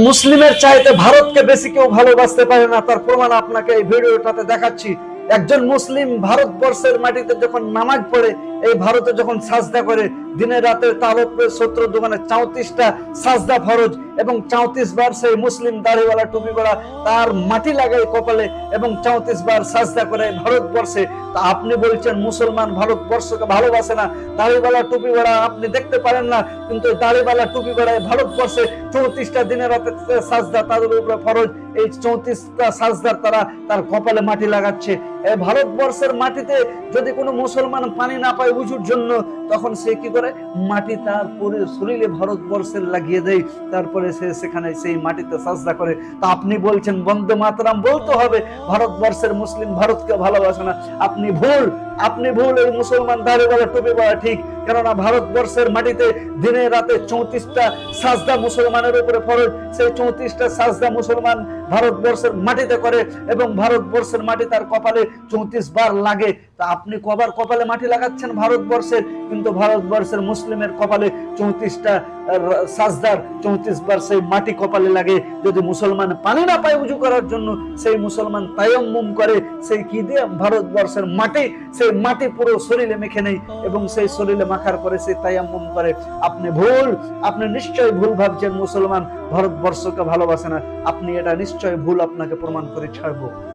মুসলিমের চাইতে ভারতকে বেশি কেউ ভালোবাসতে পারে না, তার প্রমাণ আপনাকে এই ভিডিওটাতে দেখাচ্ছি। একজন মুসলিম ভারতবর্ষের মাটিতে যখন নামাজ পড়ে, এই ভারতে যখন সাজদা করে, দিনে রাতে তালবে সূত্র দোকানে 34টা সাজদা ফরজ এবং 34 বার সেই মুসলিম দাড়িওয়ালা টুপিওয়ালা তার মাটি লাগায় কপালে এবং 34 বার সাজদা করে ভারতবর্ষে। তা আপনি বলছেন মুসলমান ভারতবর্ষকে ভালোবাসে না, দাড়িওয়ালা টুপিওয়ালা আপনি দেখতে পারেন না, কিন্তু দাড়িওয়ালা টুপিওয়ালায় ভারতবর্ষে 34টা দিনে রাতে সাজদা তাদের উপরে ফরজ, এই 34টা সাজদার তারা তার কপালে মাটি লাগাচ্ছে। এই ভারতবর্ষের মাটিতে যদি কোনো মুসলমান পানি না পায় উজুর জন্য, তখন সে কি করে, মাটি তার পুরো শরীরে ভারতবর্ষের লাগিয়ে দেয়, তারপরে সে সেখানে সেই মাটিতে সাজদা করে। তা আপনি বলছেন বন্দে মাতরম বলতে হবে, ভারতবর্ষের মুসলিম ভারতকে ভালোবাসে না। আপনি ভুল। এই মুসলমান দাড়িওয়ালা টুপিওয়ালা ঠিক, কেননা ভারতবর্ষের মাটিতে দিনে রাতে 34টা সাজদা মুসলমানের উপরে ফরজ, সেই 34টা সাজদা মুসলমান ভারতবর্ষের মাটিতে করে এবং ভারতবর্ষের মাটি তার কপালে 34 বার লাগে। তা আপনি কবার কপালে মাটি লাগাচ্ছেন ভারতবর্ষের, কিন্তু ভারতবর্ষের মুসলিমের কপালে 34টা সাজদার 34 বার সেই মাটি কপালে লাগে। যদি মুসলমান পানি না পায় উজু করার জন্য, সেই মুসলমান তায়াম্মুম করে, সেই কি দিয়ে, ভারতবর্ষের মাটি, সেই মাটি পুরো শরীরে মেখে নেয় এবং সেই শরীরে মাখার পরে সেই তায়াম্মুম করে। আপনি ভুল, আপনি নিশ্চয়ই ভুল ভাবছেন মুসলমান ভারতবর্ষকে ভালোবাসে না। আপনি এটা নিশ্চয়ই ভুল, আপনাকে প্রমাণ করে ছাড়বো।